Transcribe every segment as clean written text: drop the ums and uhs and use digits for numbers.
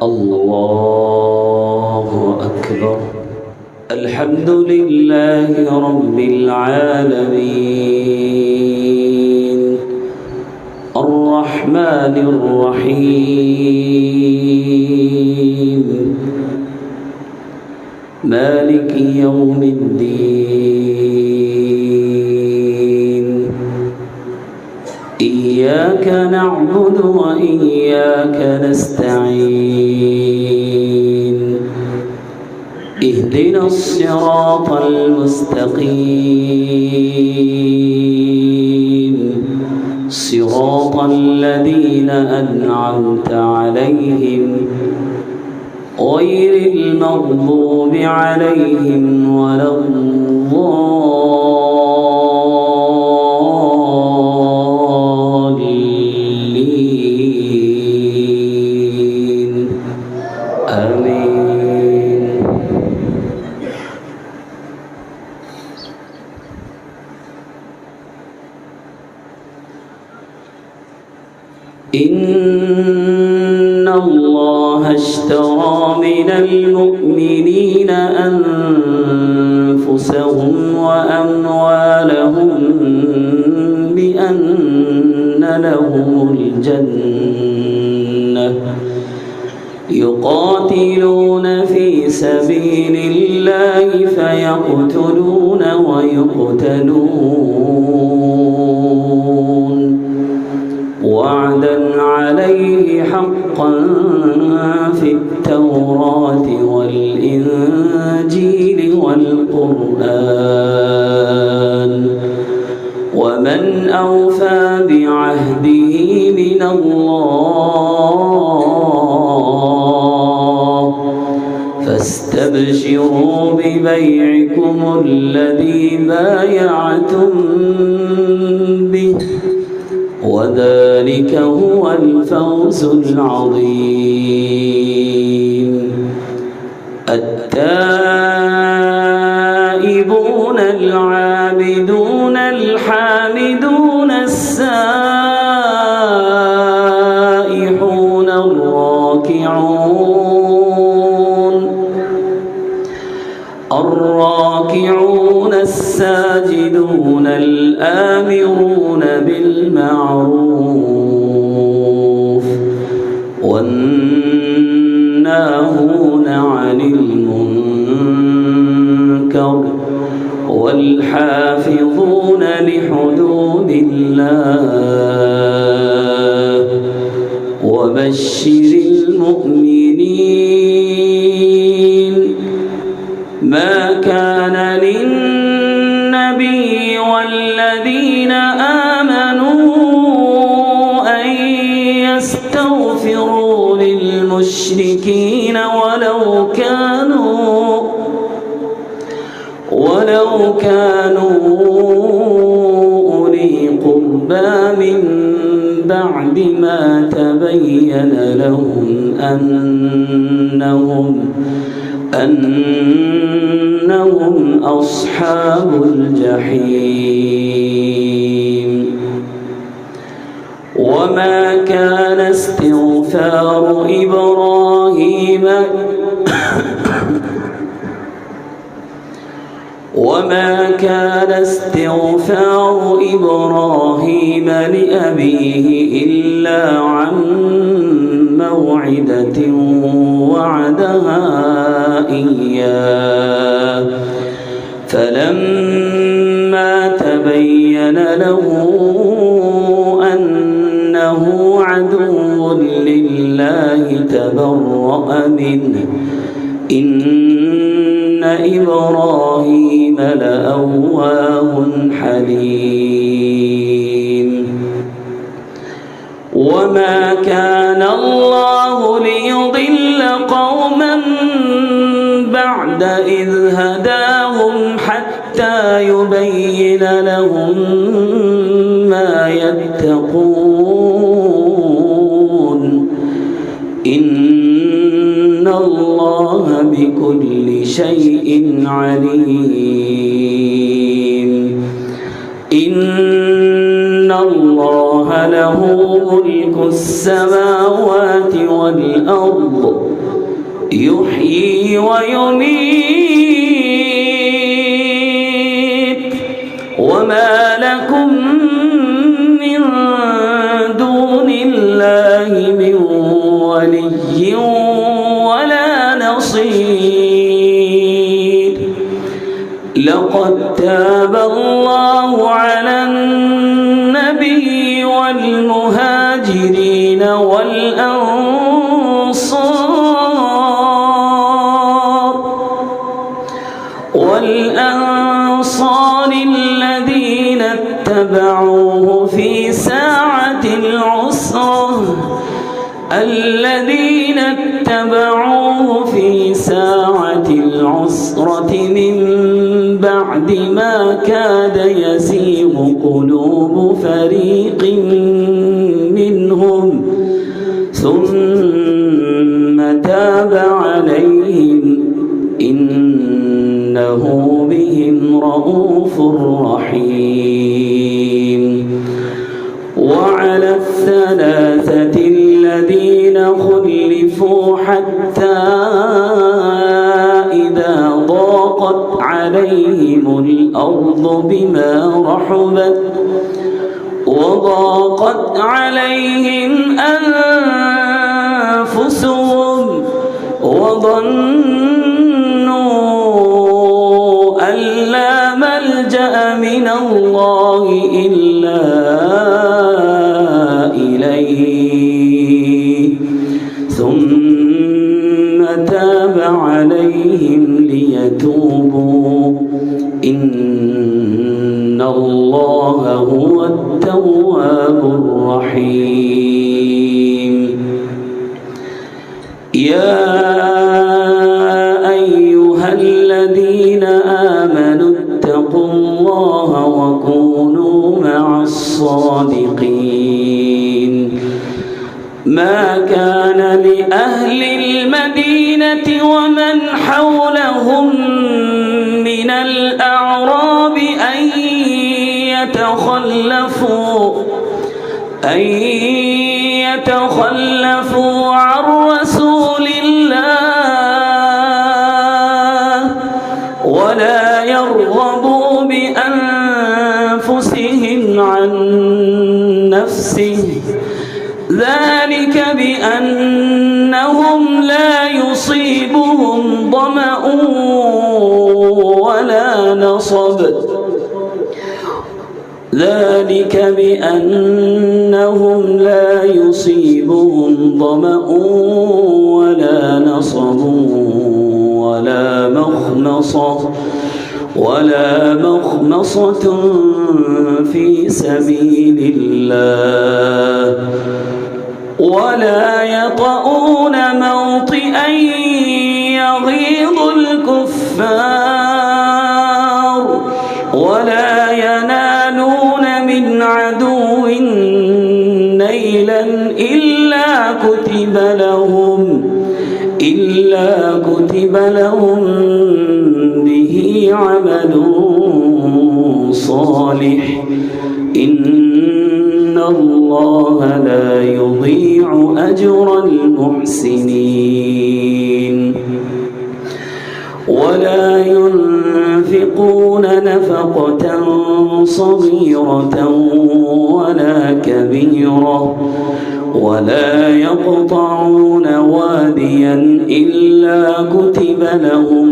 الله أكبر. الحمد لله رب العالمين الرحمن الرحيم مالك يوم الدين إياك نعبد وإياك نستعين اهدنا الصراط المستقيم صراط الذين أنعمت عليهم غير المغضوب عليهم ولا الضالين آمين. إن الله اشترى من المؤمنين أنفسهم وأموالهم بأن لهم الجنة يقاتلون في سبيل الله فيقتلون ويقتلون وعدا عليه حقا في التوراة والإنجيل والقرآن ومن أوفى بعهده من الله فاستبشروا ببيعكم الذي بايعتم به وذلك هو الفوز العظيم. التائبون العابدون الحامدون السائحون الراكعون الساجدون الآمرون بالمعروف والناهون عن المنكر والحافظون لحدود الله وبشر المؤمنين. ما كان للنبي والذين آمنوا أن يستغفروا للمشركين ولو كانوا أولي قربى من بعد ما تبين لهم أنهم أصحاب الجحيم. وما كان استغفار إبراهيم لأبيه إلا عن موعدة وعدها إياه فلما تبين له أنه عدو لله تبرأ منه إن إبراهيم لأواه حليم. وما كان الله ليضل قوما بعد إذ هداهم حتى يبين لهم ما يتقون إن الله بكل شيء عليم. إن الله وله ملك السماوات والأرض يحيي ويميت وما لكم من دون الله من ولي ولا نصير. لقد تاب الله على النبي والمهاجرين والأنصار الذين اتبعوه في ساعة العسرة من بعد ما كاد يزيغ قلوب فريق منهم ثم تاب عليهم إنه بهم رؤوف رحيم. وعلى الثلاثة الذين خلفوا حتى إذا ضاقت عليهم الأرض بما رحبت وضاقت عليهم أنفسهم وظنوا أن لا ملجأ من الله إلا إليه ثم تاب عليهم ليتوبوا إن الله هو التواب الرحيم. يا أيها الذين آمنوا اتقوا الله وكونوا مع الصادقين. ما كان لأهل المدينة ومن حولهم من الأعراب أن يتخلفوا عن رسول الله ولا يرغبوا بأنفسهم عن نفسه ذلك بأنهم لا يصيبهم ظمأ ولا نصب ولا مخمصة في سبيل الله ولا يطؤون موطئا يغيظ الكفار ولا ينالون من عدو نيلا إلا كتب لهم به عمل صالح إن الله لا يضيع أجر المحسنين. ولا ينفقون نفقة صغيرة ولا كبيرة ولا يقطعون واديا إلا كتب لهم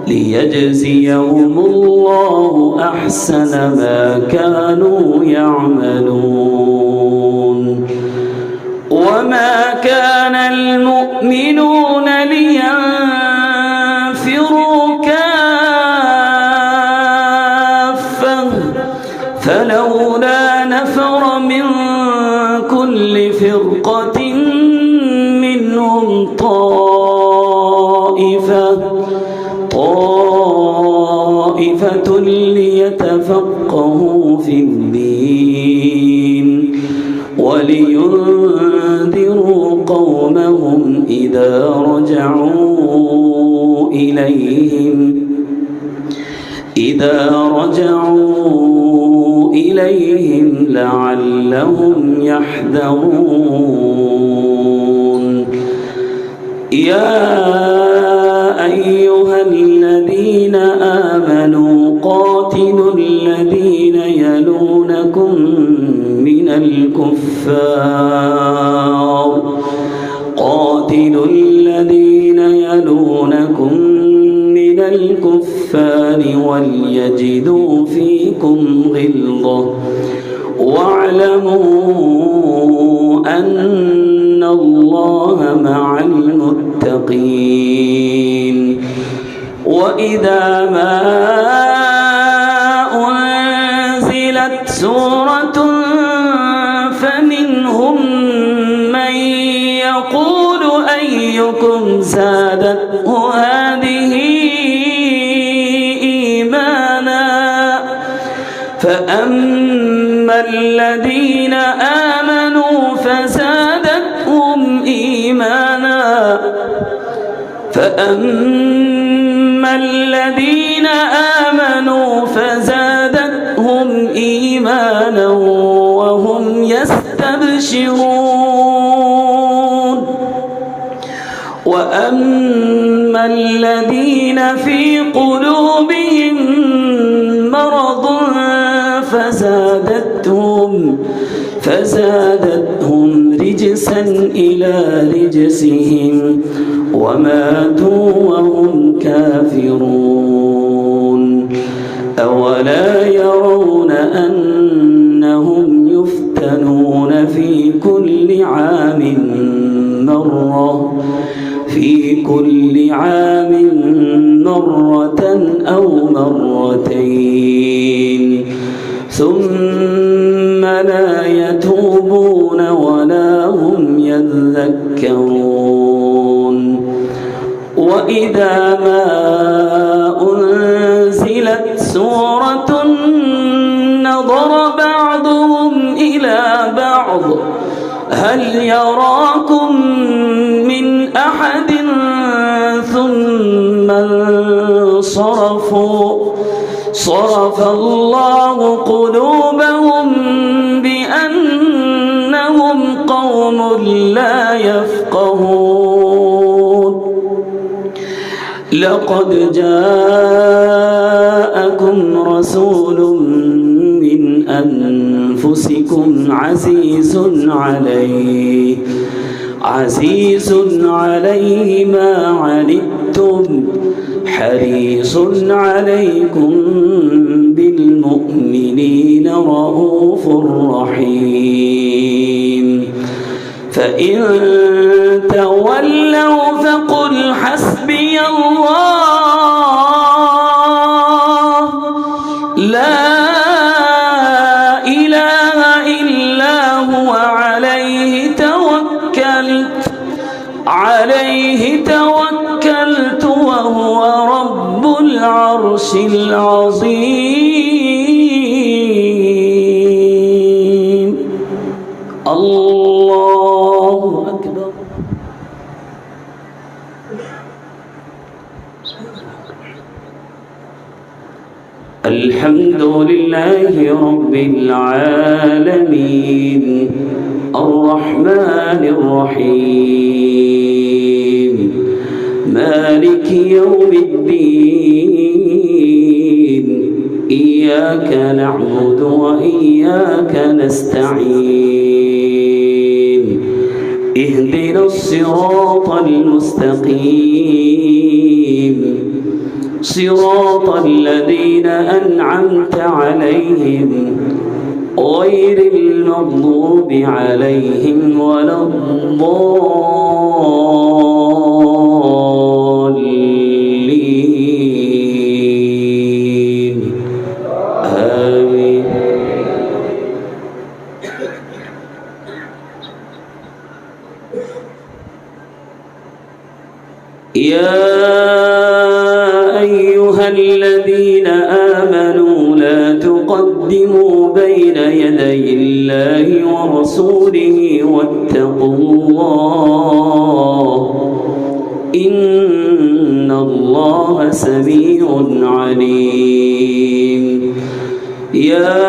ليجزيهم الله أحسن ما كانوا يعملون. وما كان المؤمنون لينفروا كافة فلولا نفر من كل فرقة منهم طائفة ليتفقهوا في الدين ولينذروا قومهم إذا رجعوا إذا رجعوا إليهم لعلهم يحذرون يا أيها الذين آمنوا قاتلوا الذين يلونكم من الكفار وليجدوا فيكم غلظة واعلموا أن الله مع المتقين وإذا ما أنزلت سورة فمنهم من يقول أيكم زادته هذه إيمانا فأما الذين آمنوا فزادتهم إيمانا وهم يستبشرون وأما الذين في قلوبهم مرض فزادتهم رجسا إلى رجسهم وماتوا وهم كافرون أولا يرون أنهم يفتنون في كل عام مرة أو مرتين ثم لا يتوبون ولا هم يذكرون وإذا ما أنزلت سورة نظر بعضهم إلى بعض هل يراكم من أحد ثم انصرفوا صرف الله قلوبهم بأنهم قوم لا يفقهون لقد جاءكم رسول من أنفسكم عزيز عليه ما عنتم حريص عليكم بالمؤمنين رؤوف رحيم فإن تولوا فقل حسبي الله لا إله إلا هو عليه توكلت وهو رب العرش العظيم الله أكبر الحمد لله رب العالمين الرحمن الرحيم مالك يوم الدين إياك نعبد وإياك نستعين اهدنا الصراط المستقيم صراط الذين أنعمت عليهم غير المغضوب عليهم ولا الضالين آمين يا أيها الذين آمنوا لا تقدموا بين يدي الله ورسوله واتقوا الله إن الله سميع عليم. يا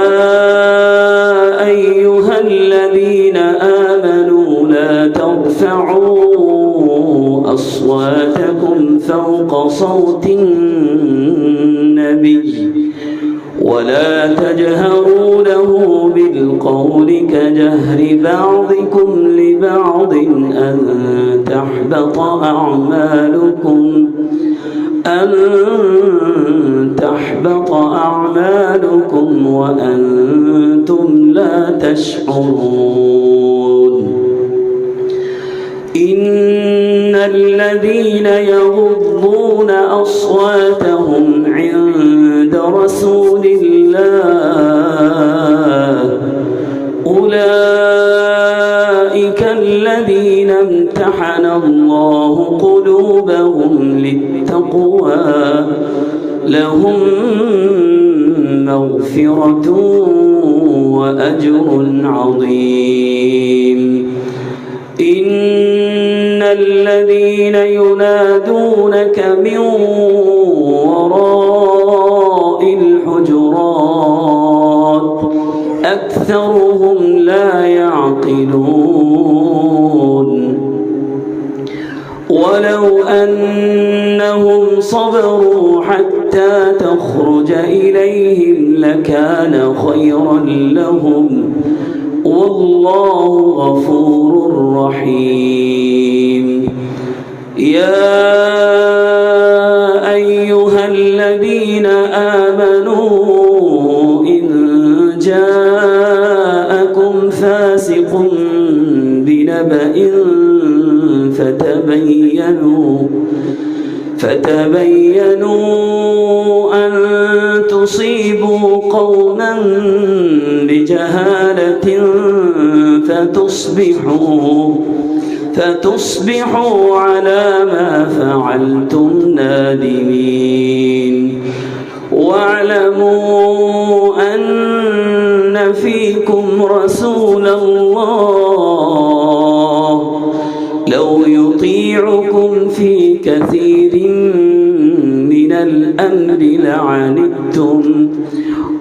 أيها الذين آمنوا لا ترفعوا أصواتكم فوق صوت النبي ولا تجهروا له بالقول كجهر بعضكم لبعض أن تحبط أعمالكم وأنتم لا تشعرون. إن الذين يغضون أصواتهم عند رسول الله أولئك الذين امتحن الله قلوبهم للتقوى لهم مغفرة وأجر عظيم. إن الذين ينادونك من وراء الحجرات أكثرهم لا يعقلون. ولو أنهم صبروا حتى تخرج إليهم لكان خيرا لهم والله غفور رحيم. يا أيها الذين آمنوا إن جاءكم فاسق بنبأ فتبينوا أن تصيبوا قوما بجهالة فتصبحوا على ما فعلتم نادمين. واعلموا أن فيكم رسول الله لو يطيعكم في كثير من الأمر لعنتم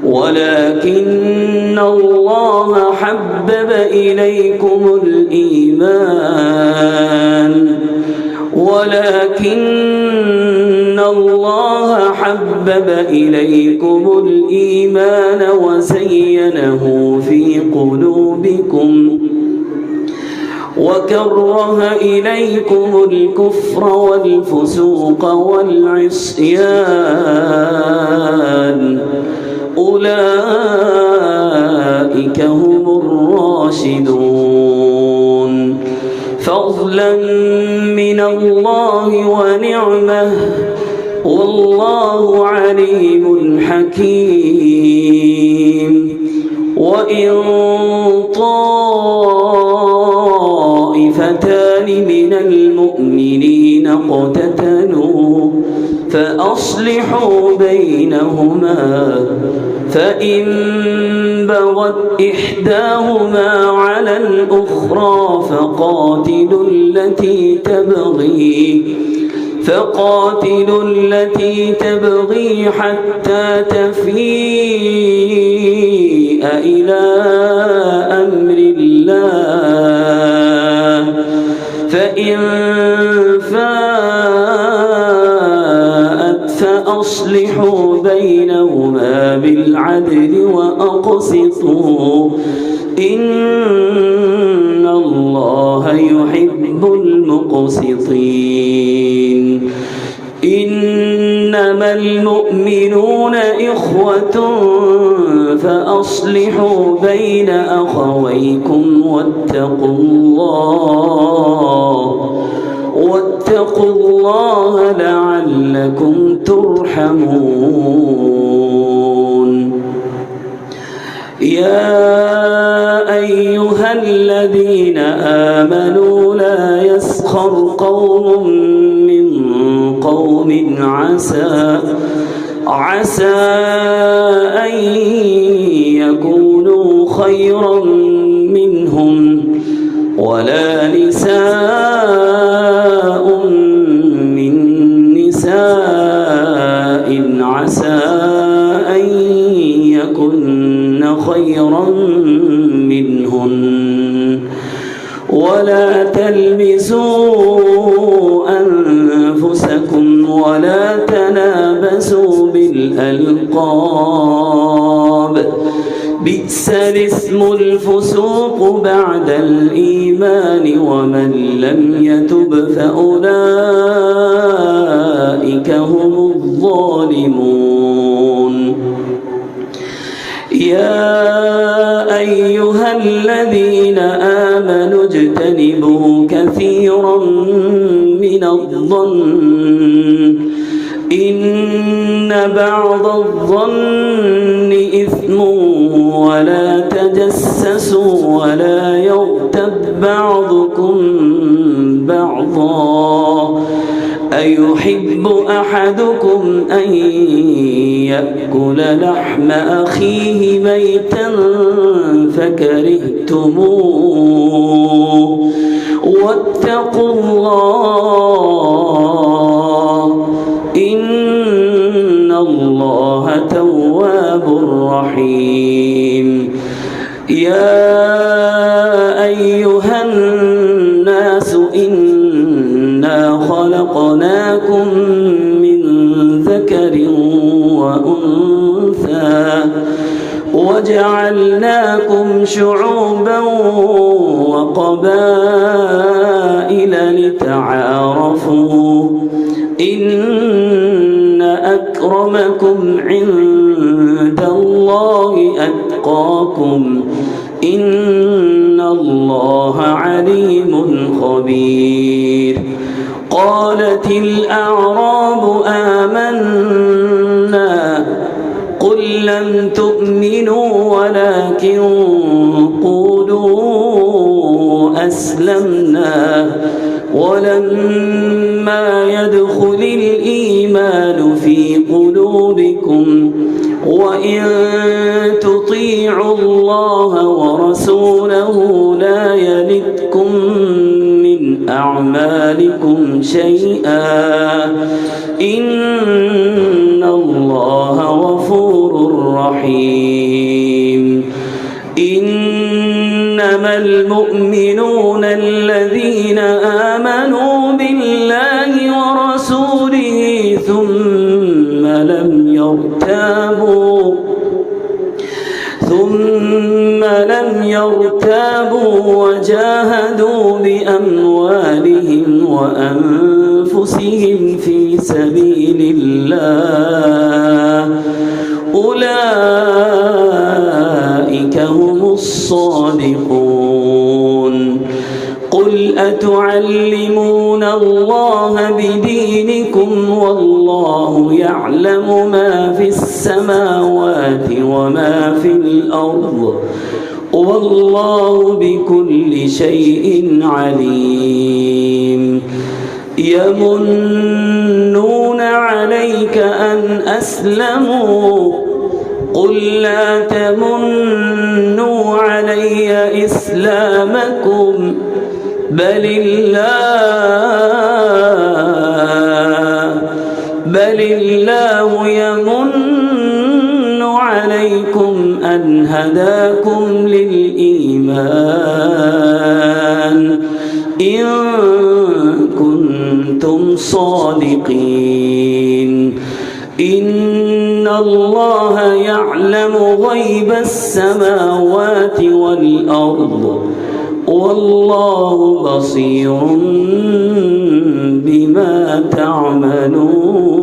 ولكن الله حبب إليكم الإيمان وزينه في قلوبكم وكره إليكم الكفر والفسوق والعصيان أولئك هم الراشدون. فضلا من الله ونعمه والله عليم حكيم. وإن طائفتان من المؤمنين اقتتلوا فأصلحوا بينهما فإن بغت إحداهما على الأخرى فقاتلوا التي تبغي حتى تفيء إلى أمر الله فإن فاءت فأصلحوا بينهما بالعدل وأقسطوا إن الله يحب المقسطين. إنما المؤمنون إخوة فأصلحوا بين أخويكم واتقوا الله لعلكم ترحمون. يا أيها الذين آمنوا لا يسخر قوم من قوم عسى أن يكونوا خيرا منهم ولا نساء من نساء ولا تلمزوا أنفسكم ولا تنابزوا بالألقاب بئس الاسم الفسوق بعد الإيمان ومن لم يتب فأولئك هم الظالمون يا أيها الذين آمنوا اجتنبوا كثيرا من الظن إن بعض الظن إثم ولا تجسسوا ولا يغتب بعضكم بعضا أيحب أحدكم أن يأكل لحم أخيه ميتا فكرهتموه واتقوا الله إن الله تواب رحيم يا أيها الناس إنا خلقناكم من ذكر وأنثى وجعلناكم شعوبا وقبائل لتعارفوا إن أكرمكم عند الله أتقاكم إن الله عليم خبير قالت الأعراب آمنا قل لم تؤمنوا ولكن قولوا أسلمنا ولما يدخل الإيمان في قلوبكم وإن تطيعوا الله ورسوله لا يلدكم من أعمالكم شيئا إن الله غفور رحيم إنما المؤمنون الذين آمنوا بالله ورسوله ثم لم يرتابوا وجاهدوا بأموالهم وأنفسهم في سبيل الله أولئك هم الصادقون قل أتعلمون الله بدينكم والله يعلم ما في السماوات وما في الأرض والله بكل شيء عليم يمنون عليك أن أسلموا قل لا تمنوا علي إسلامكم بل الله يمن عليكم أن هداكم للإيمان إن كنتم صادقين إن الله يعلم غيب السماوات والأرض والله بصير بما تعملون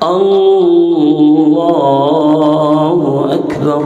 الله أكبر